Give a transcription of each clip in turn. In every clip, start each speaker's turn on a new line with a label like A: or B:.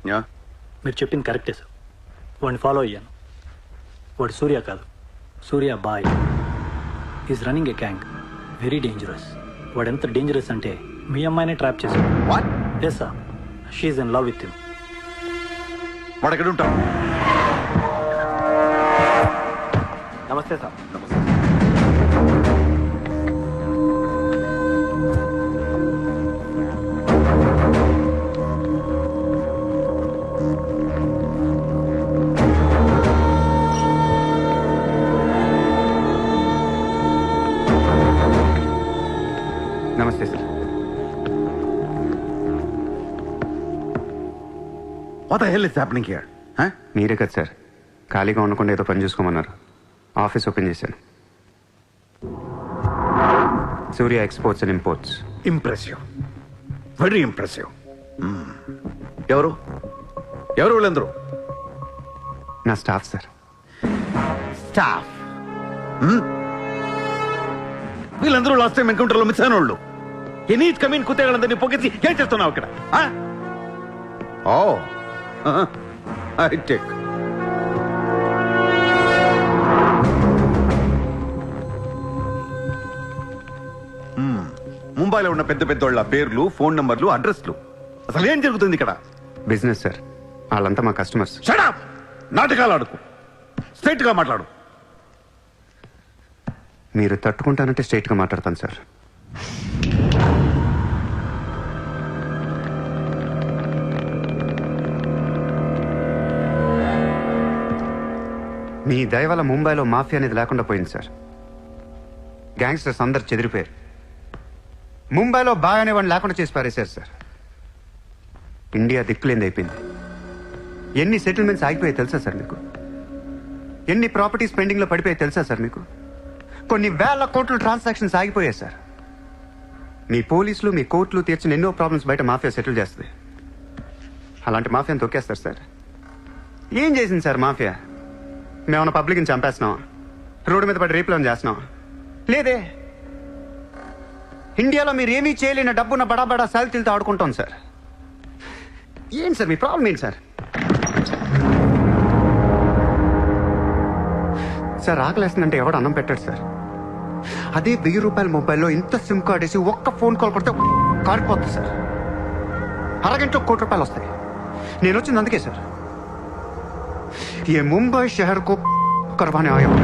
A: మీరు చెప్పింది కరెక్టే సార్. వాడిని ఫాలో అయ్యాను. వాడు సూర్య కాదు, Surya boy. Is running a gang, very dangerous. వాడు ఎంత డేంజరస్ అంటే మీ అమ్మాయినే ట్రాప్ చేశాడు. Yes sir, she's in love with him.
B: వాడు ఎక్కడ ఉంటాడు?
A: నమస్తే సార్.
C: నమస్తే sir.
B: What the hell is happening here?
C: మీరే కదా సార్ ఖాళీగా ఉండకుండా ఏదో పని చూసుకోమన్నారు. ఆఫీస్ ఓపెన్ చేశాను. Surya exports and imports.
B: Impressive, very impressive. ఎవరు ఎవరు వీళ్ళందరూ?
C: నా స్టాఫ్ సార్.
B: స్టాఫ్? వీళ్ళందరూ లాస్ట్ టైం ఎన్కౌంటర్లో మిస్ అయిన వాళ్ళు. ఎనీ కమీన్ కుత్తేగాళ్ళందరినీ పొగేసి ఏం చేస్తున్నావు అక్కడ? Oh I take. ముంబైలో ఉన్న పెద్ద పెద్దోళ్ళ పేర్లు, ఫోన్ నంబర్లు, అడ్రస్లు. అసలు ఏం జరుగుతుంది ఇక్కడ?
C: Business sir. వాళ్ళంతా మా కస్టమర్స్.
B: Shut up! నాటకాలు ఆడుకో, స్ట్రైట్ గా మాట్లాడు.
C: మీరు తట్టుకుంటానంటే స్ట్రైట్ గా మాట్లాడతాను సార్. మీ దయ వల్ల ముంబైలో మాఫియా అనేది లేకుండా పోయింది సార్. గ్యాంగ్స్టర్స్ అందరు చెదిరిపోయారు. ముంబైలో బాగా అనేవాడిని లేకుండా చేసి పారేశారు సార్. ఇండియా దిక్కులేంది అయిపోయింది. ఎన్ని సెటిల్మెంట్స్ ఆగిపోయాయి తెలుసా సార్ మీకు? ఎన్ని ప్రాపర్టీస్ పెండింగ్లో పడిపోయాయి తెలుసా సార్ మీకు? కొన్ని వేల కోట్ల ట్రాన్సాక్షన్స్ ఆగిపోయాయి సార్. మీ పోలీసులు, మీ కోర్టులు తీర్చిన ఎన్నో ప్రాబ్లమ్స్ బయట మాఫియా సెటిల్ చేస్తుంది. అలాంటి మాఫియాని తొక్కేస్తారు సార్. ఏం చేసింది సార్ మాఫియా? మేమన్నా పబ్లిక్ని చంపేస్తున్నాం, రోడ్డు మీద పడి రేపులను చేస్తున్నాం? లేదే. ఇండియాలో మీరు ఏమీ చేయలేని డబ్బున్న బడా బడా సాల్తీలతో ఆడుకుంటాం సార్. ఏంటి సార్ మీ ప్రాబ్లం? ఏంటి సార్? సార్ ఆకలేస్తుందంటే ఎవడు అన్నం పెట్టాడు సార్. అదే 1000 రూపాయల మొబైల్లో ఇంత సిమ్ కార్డ్ వేసి ఒక్క ఫోన్ కాల్ కొడితే కారిపోతుంది సార్. అరగంటలో 1 కోటి రూపాయలు వస్తాయి. నేను వచ్చింది అందుకే సార్. ये मुंबई शहर को करवाने आया हूं.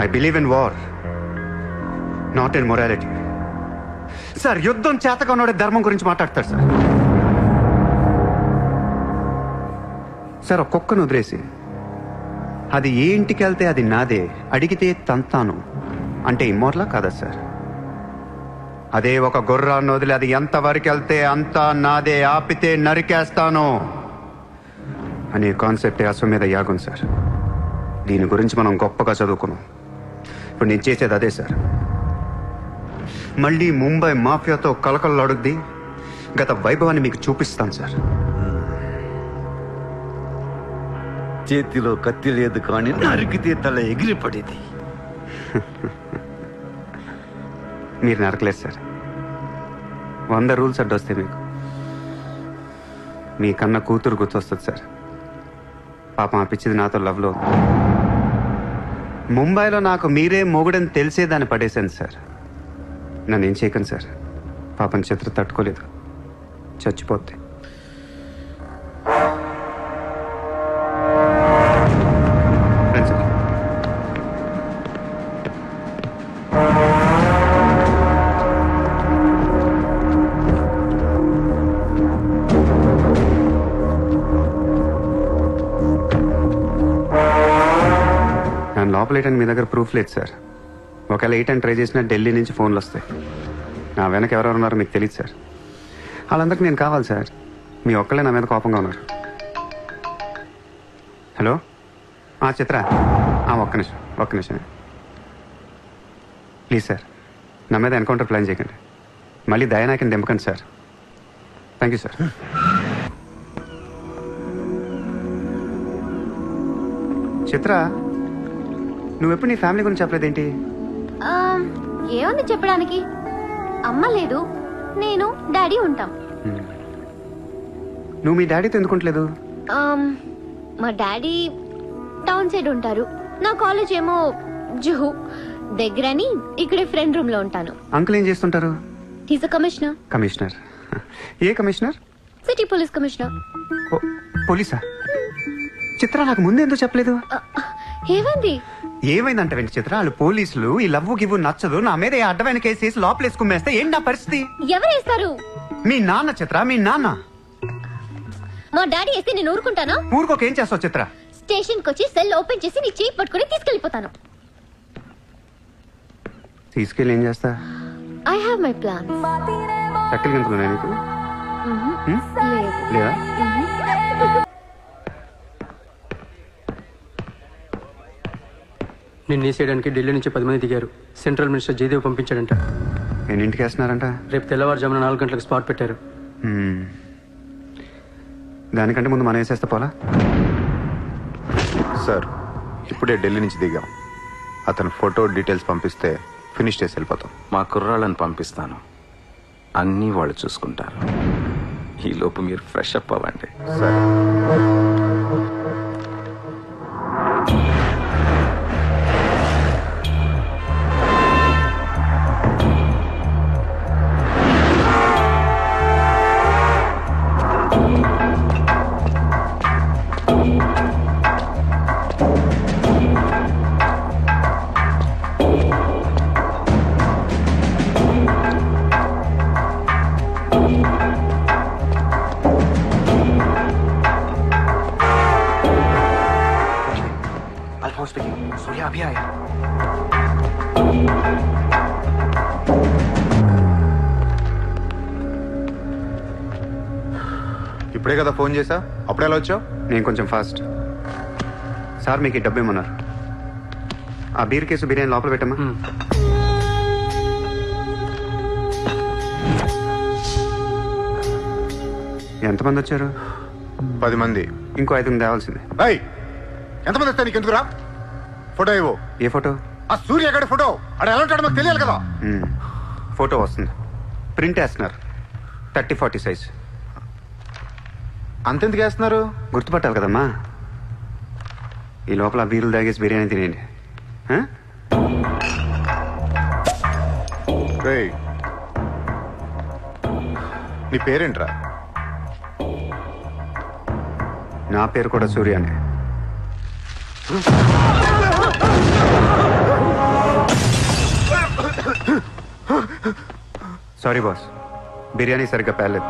C: I believe in war, not in morality. Sir యుద్ధం చేతగా ఉన్నాడే ధర్మం గురించి మాట్లాడతారు సార్. సార్ ఒక కుక్కను వదిలేసి అది ఏ ఇంటికి వెళ్తే అది నాదే, అడిగితే తంతాను అంటే ఇమ్మోర్లా కాదా సార్? అదే ఒక గుర్రాన్ని వదిలి అది ఎంతవరకు వెళ్తే అంతా నాదే, ఆపితే నరికేస్తాను అనే కాన్సెప్ట్ అశ్వమేధ యాగం సార్. దీని గురించి మనం గొప్పగా చదువుకున్నాం. ఇప్పుడు నేను చేసేది అదే సార్. మళ్ళీ ముంబై మాఫియాతో కలకలలాడుద్ది గత వైభవాన్ని మీకు చూపిస్తాను సార్.
B: చేతిలో కత్తి లేదు కానీ నరికితే తల ఎగిరిపడేది.
C: మీరు నరకలేదు సార్. 100 రూల్స్ అడ్డొస్తాయి మీకు. మీ కన్న కూతురు గుర్తొస్తుంది సార్. పాపం ఆ పిచ్చిది నాతో లవ్లో. ముంబైలో నాకు మీరే మొగుడని తెలిసేదాన్ని పడేశాను సార్. నన్ను ఏం చేయకండి సార్. పాపం చిత్ర తట్టుకోలేదు, చచ్చిపోద్ది. లోపలేయడానికి మీ దగ్గర ప్రూఫ్ లేదు సార్. ఒకవేళ 8 అని ట్రై చేసినా ఢిల్లీ నుంచి ఫోన్లు వస్తాయి. నా వెనక ఎవరెవరు ఉన్నారో మీకు తెలియదు సార్. వాళ్ళందరికీ నేను కావాలి సార్. మీ ఒక్కళ్ళే నా మీద కోపంగా ఉన్నారు. హలో చిత్ర, ఒక్క నిమిషం ప్లీజ్ సార్. నా మీద ఎన్కౌంటర్ ప్లాన్ చేయకండి. మళ్ళీ దయానాయకని దింపకండి sir. Thank you sir. Chitra, నువ్వెప్పుడు నీ ఫ్యామిలీ గురించి చెప్పలేదేంటి?
D: ఏముంది చెప్పడానికి? అమ్మ లేదు, నేను డాడీ ఉంటాం.
C: నువ్వు మీ డాడీతో ఎందుకుంటలేదు?
D: మా డాడీ టౌన్ సైడ్ ఉంటారు, నా కాలేజ్ ఏమో జుహు దగ్గరని ఇక్కడే ఫ్రెండ్ రూమ్ లో ఉంటాను.
C: అంకుల్ ఏం చేస్తుంటారు?
D: He's uh commissioner.
C: కమిషనర్? ఏ కమిషనర్?
D: City police commissioner.
C: పోలీసా? చిత్ర నాకు ముందు ఎందుకు చెప్పలేదు?
D: ఏమైంది?
C: ఏమైందంటే వెంట చిత్ర, వాళ్ళు పోలీసులు ఈ లవ్వు గివ్వు నచ్చదు, నా మీద ఏ అడ్డమైన కేసు వేసి లోపలేసి కుమ్మేస్తే ఏంటి నా పరిస్థితి?
D: ఎవరేస్తారు?
C: మీ నాన్న చిత్ర, మీ నాన్న.
D: మా డాడీ వేస్తే నేను ఊరుకుంటానా?
C: ఊరుకోక ఏం చేస్తావు చిత్ర?
D: స్టేషన్ కి వచ్చి సెల్ ఓపెన్ చేసి నీ చేయి పట్టుకుని తీసుకెళ్లిపోతాను.
C: తీసుకెళ్ళి ఏం చేస్తా?
D: I have my plan.
C: చక్కలు గంతులున్నా నీకు? లేదా?
E: నిన్ను వేసేయడానికి ఢిల్లీ నుంచి 10 మంది దిగారు. సెంట్రల్ మినిస్టర్ జయదేవ్ పంపించాడంట.
C: నేను ఇంటికి వేస్తున్నారంట.
E: రేపు తెల్లవారుజామున 4 గంటలకు స్పాట్ పెట్టారు.
C: దానికంటే ముందు మనం వేసేస్తే పోలా?
F: సార్, ఇప్పుడే ఢిల్లీ నుంచి దిగాం. అతను ఫోటో డీటెయిల్స్ పంపిస్తే ఫినిష్ చేసి వెళ్ళిపోతాం.
G: మా కుర్రాళ్ళని పంపిస్తాను, అన్నీ వాళ్ళు చూసుకుంటారు. ఈ లోపు మీరు ఫ్రెష్ అప్ అవ్వండి.
F: సరే.
C: सूर्या अभी आया.
F: ఇప్పుడే కదా ఫోన్ చేసా, అప్పుడు ఎలా వచ్చావు?
C: నేను కొంచెం ఫాస్ట్. సార్ మీకు డబ్బు ఇమ్మన్నారు. ఆ బీర్ కేసు బిర్యానీ లోపల పెట్టమ్మా. ఎంతమంది వచ్చారు?
F: 10 మంది.
C: ఇంకో 5 తేవాల్సింది.
F: ఎంతమంది వస్తా నీకు ఎందుకురా? ఫోటో ఇవ్వు.
C: ఏ ఫోటో?
F: ఆ సూర్య గడి ఫోటో. అక్కడ ఎలా ఉంటాడో మాకు తెలియాలి కదా.
C: ఫోటో వస్తుంది, ప్రింట్ వేస్తున్నారు. 30-40 సైజ్.
F: అంతెందుకు వేస్తున్నారు?
C: గుర్తుపట్టాలి కదమ్మా. ఈ లోపల బీర్లు తాగేసి బిర్యానీ తినేయండి.
F: రేయ్, నీ పేరేంట్రా?
C: నా పేరు కూడా సూర్యానే. సారీ బాస్, బిర్యానీ సరిగ్గా పేర్లేదు.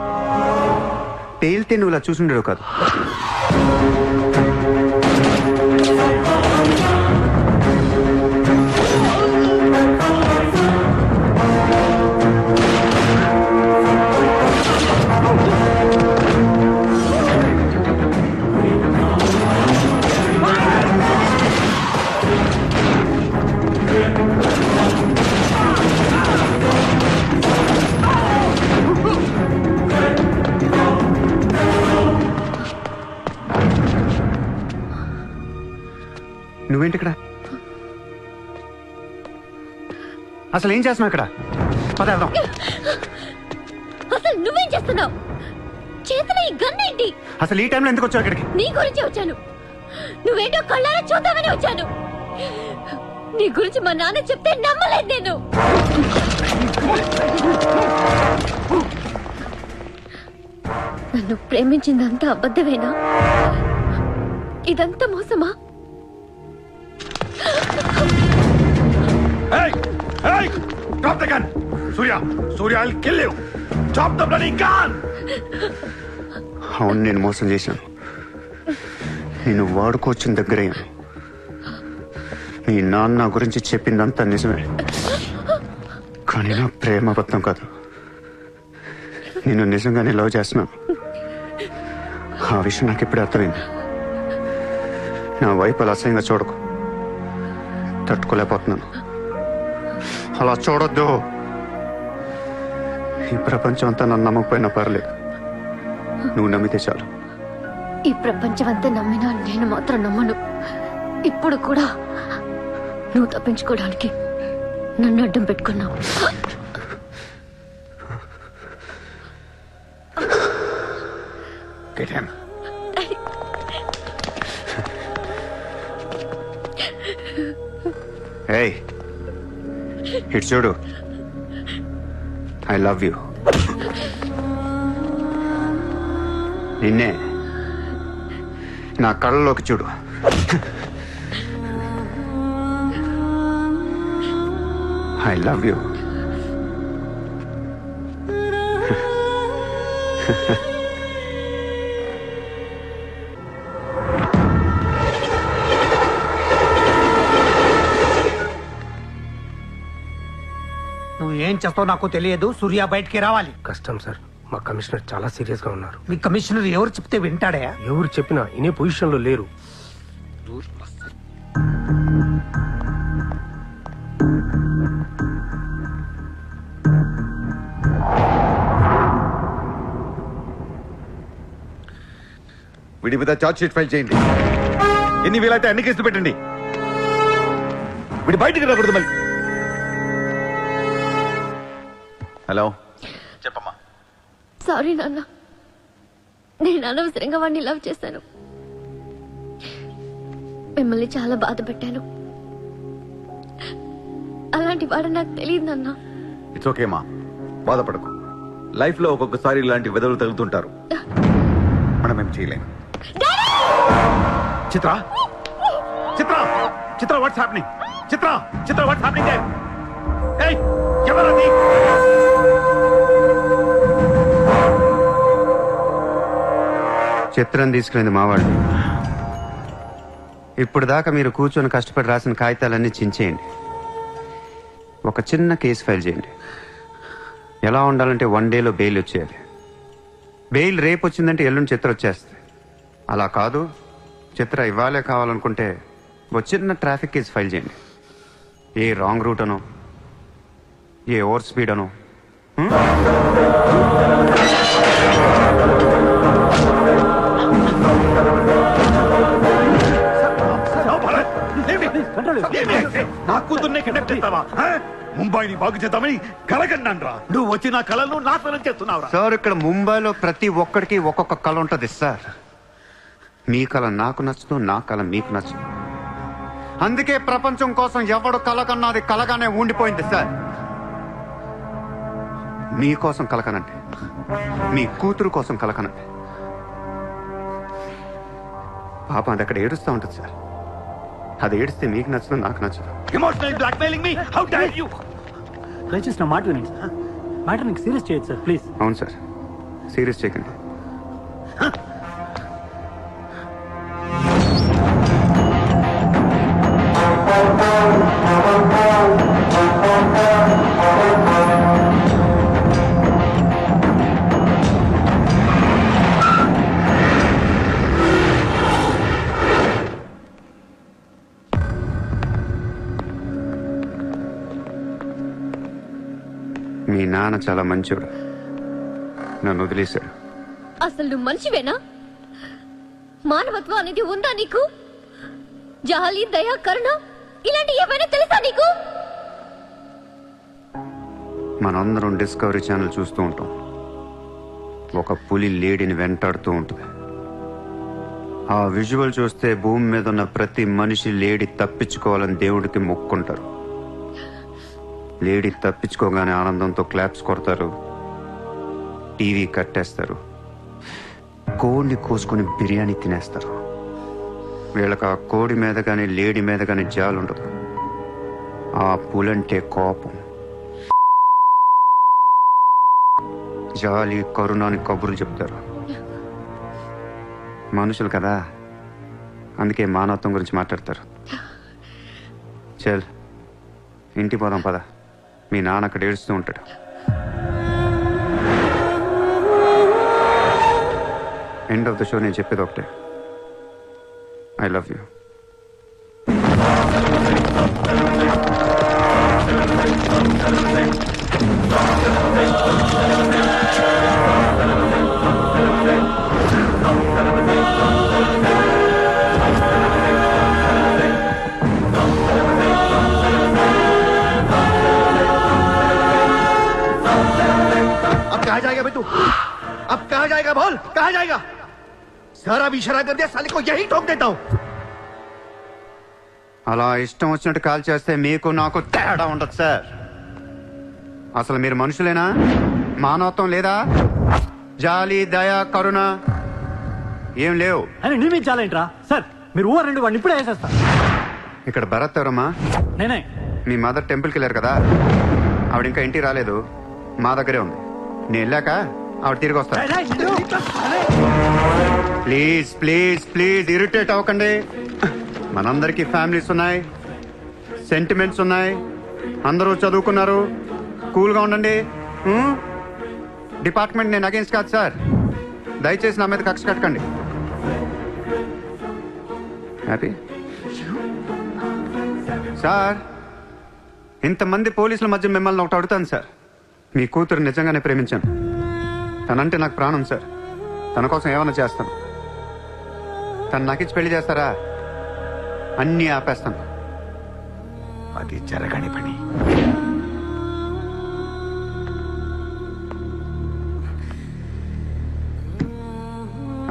C: పేలితే నువ్వు ఇలా చూసుండేవు కాదు. నువ్వేంటి ఇక్కడ? అసలు ఏం చేస్తున్నావు ఇక్కడ? పద వెళ్దాం.
D: అసలు నువ్వేం చేస్తున్నావు? చేతిలో ఈ గన్ ఏంటి?
C: అసలు ఈ టైంలో ఎందుకు వచ్చావు ఇక్కడికి?
D: నీ గురించి వచ్చాను. నువ్వేంటో కళ్ళారా చూద్దామని వచ్చాను. నీ గురించి మా నాన్న చెప్తే నమ్మలేదు నేను. నన్ను ప్రేమించిందంతా అబద్ధమేనా? ఇదంతా మోసమా?
B: Hey! Hey! Drop the gun! Surya! Surya, I'll kill you! Drop the bloody gun!
C: అవును, నేను మోసం చేశాను. నేను వాడుకోవచ్చిన దగ్గరయ్యాను. మీ నాన్న గురించి చెప్పిందంతా నిజమే, కానీ నా ప్రేమ అబద్ధం కాదు. నేను నిజంగానే లవ్ చేస్తున్నాను. ఆ విషయం నాకు ఇప్పుడే అర్థమైంది. నా వైపు అలా అసహ్యంగా చూడకు. తట్టుకోలేకపోతున్నాను. అలా చూడొద్దు. ఈ ప్రపంచం అంతా నన్ను నమ్మకపోయినా పర్లేదు, నువ్వు నమ్మితే చాలు.
D: ఈ ప్రపంచం అంతా నమ్మినా నేను మాత్రం నమ్మను. ఇప్పుడు కూడా నువ్వు తప్పించుకోవడానికి నన్ను అడ్డం పెట్టుకున్నావు.
B: Get him.
C: Hey, ఇటు చూడు. I love you. నిన్నే నా కళ్ళలోకి చూడు. I love you.
H: నువ్వు ఏం చేస్తావు నాకు తెలియదు. సూర్య బయటికి రావాలి.
E: కష్టం సార్, మా కమిషనర్ చాలా సీరియస్గా ఉన్నారు.
H: మీ కమిషనర్ ఎవరు చెప్తే వింటాడా?
E: ఎవరు చెప్పినా ఇనే పొజిషన్లో లేరు.
B: వీడి మీద చార్జ్ షీట్ ఫైల్ చేయండి. ఎన్ని వీలైతే అన్ని కేసులు పెట్టండి. వీడి బయటికి రాకూడదు మళ్ళీ. హలో, చెప్పమ్మా.
D: సారీ నాన్న, నేను అనవసరంగా వాడిని లవ్ చేశాను. మిమ్మల్ని చాలా బాధ పెట్టాను. అలాంటి వాడు నాకు తెలియదు నాన్న.
B: ఇట్స్ ఓకే మా, బాధపడకు. లైఫ్ లో ఒక్కొక్కసారి ఇలాంటి వెదవులు తగులుతుంటారు. మనం ఏం చేయలేము. Chitra, Chitra, Chitra, what's happening? Chitra, Chitra, what's happening there? ఏయ్, ఎవరది?
C: చిత్రం తీసుకునేది మావాళ్ళు. ఇప్పుడు దాకా మీరు కూర్చొని కష్టపడి రాసిన కాగితాలన్నీ చించేయండి. ఒక చిన్న కేసు ఫైల్ చేయండి. ఎలా ఉండాలంటే 1 డేలో బెయిల్ వచ్చేయాలి. బెయిల్ రేపు వచ్చిందంటే ఎల్లుండి చిత్ర వచ్చేస్తుంది. అలా కాదు, చిత్ర ఇవ్వాలే కావాలనుకుంటే ఒక చిన్న ట్రాఫిక్ కేసు ఫైల్ చేయండి. ఏ రాంగ్ రూట్ అనో, ఏ ఓవర్ స్పీడ్ అనో.
B: నా కూతుర్నే కిడ్నాప్ చేస్తావా? ముంబైని బాగు చేద్దామని కలగన్నాను రా. నువ్వు వచ్చి నా కళను నాశనం చేస్తున్నావురా.
C: సార్, ఇక్కడ ముంబైలో ప్రతి ఒక్కడికి ఒక్కొక్క కళ ఉంటుంది సార్. మీ కళ నాకు నచ్చదు, నా కళ మీకు నచ్చదు. అందుకే ప్రపంచం కోసం ఎవడు కలకన్నా అది కలగానే ఉండిపోయింది సార్. మీకోసం కలకనండి, మీ కూతురు కోసం కలకనండి. పాప అది అక్కడ ఏడుస్తూ ఉంటుంది సార్. అది ఏడిస్తే మీకు నచ్చదు, నాకు నచ్చదు.
B: Emotional blackmailing me, how dare you?
A: దయచేసి నా మాట వినండి సార్. మ్యాటర్ నీకు సీరియస్ చేయొచ్చు సార్, ప్లీజ్.
C: అవును సార్, సీరియస్ చేయకండి. మీ నాన్న చాలా మంచోడు, నన్ను వదిలేశాడు.
D: అసలు నువ్వు మనిషివేనా? మానవత్వం అనేది ఉందా నీకు? జాలి, దయ, కరుణ ఇలాంటి ఏమైనా తెలుసా నీకు?
C: మనందరం డిస్కవరీ ఛానల్ చూస్తూ ఉంటాం. ఒక పులి లేడీని వెంటాడుతూ ఉంటుంది. ఆ విజువల్ చూస్తే భూమి మీద ఉన్న ప్రతి మనిషి లేడీ తప్పించుకోవాలని దేవుడికి మొక్కుంటారు. లేడీ తప్పించుకోగానే ఆనందంతో క్లాప్స్ కొడతారు, టీవీ కట్టేస్తారు, కోడిని కోసుకొని బిర్యానీ తినేస్తారు. వీళ్ళకి ఆ కోడి మీద కానీ లేడీ మీద కానీ జాలి ఉండదు. ఆ పులంటే కోపం, జాలి, కరుణాని కబుర్లు చెప్తారు. మనుషులు కదా, అందుకే మానవత్వం గురించి మాట్లాడతారు. చల్, ఇంటికి పోదాం పద. మీ నాన్న అక్కడ ఏడుస్తూ ఉంటాడు. ఎండ్ ఆఫ్ ద షో నేను చెప్పేది ఒకటే, ఐ లవ్ యూ.
B: अब कहाँ जाएगा भाई तू? अब कहाँ जाएगा? बोल, कहाँ जाएगा? सारा भी इशारा कर दिया साले को यही ठोक देता हूँ
C: అలా ఇష్టం వచ్చినట్టు కాల్ చేస్తే మీకు నాకు తేడా ఉండదు సార్. అసలు మీరు మనుషులేనా? మానవత్వం లేదా? జాలి, దయ, కరుణ ఏం లేవు.
A: అని నీ మీద చాలా ఏంట్రా సార్? మీరు ఊరు రెండు వాడిని ఇప్పుడే వేసేస్తా.
C: ఇక్కడ భరత్ ఎవరమ్మా?
A: నేనే.
C: మీ మదర్ టెంపుల్కి వెళ్ళారు కదా, ఆవిడ ఇంకా ఇంటికి రాలేదు, మా దగ్గరే ఉంది. నేను వెళ్ళాక ఆవిడ తిరిగి వస్తా. ప్లీజ్ ప్లీజ్ ప్లీజ్ ఇరిటేట్ అవ్వకండి. మనందరికీ ఫ్యామిలీస్ ఉన్నాయి, సెంటిమెంట్స్ ఉన్నాయి, అందరూ చదువుకున్నారు. కూల్గా ఉండండి. డిపార్ట్మెంట్ నేను అగేన్స్ట్ కాదు సార్. దయచేసి నా మీద కక్ష కట్టకండి. Happy sir? ఇంతమంది పోలీసుల మధ్య మిమ్మల్ని ఒకటి అడుగుతాను సార్. మీ కూతురు నిజంగానే ప్రేమించాను. తనంటే నాకు ప్రాణం సార్. తన కోసం ఏమైనా చేస్తాను. తను నాకిచ్చి పెళ్లి చేస్తారా? అన్నీ ఆపేస్తాను.
B: అది జరగని పని.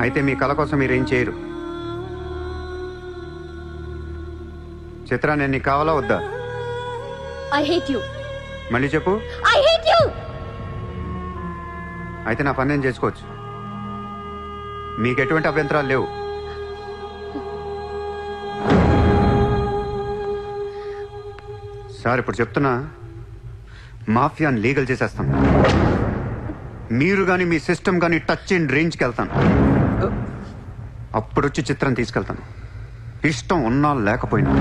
C: అయితే మీ కళ కోసం మీరేం చేయరు. చిత్ర, నేను నీకు కావాలా వద్దా?
D: I hate you.
C: మళ్ళీ చెప్పు.
D: I hate you.
C: అయితే నా పని నేను చేసుకోవచ్చు. మీకు ఎటువంటి అభ్యంతరాలు లేవు. సార్ ఇప్పుడు చెప్తున్నా, మాఫియాని లీగల్ చేసేస్తాను. మీరు కానీ మీ సిస్టమ్ కానీ టచ్ అండ్ రేంజ్కి వెళ్తాను. అప్పుడు వచ్చి చిత్రం తీసుకెళ్తాను. ఇష్టం ఉన్నా లేకపోయినా.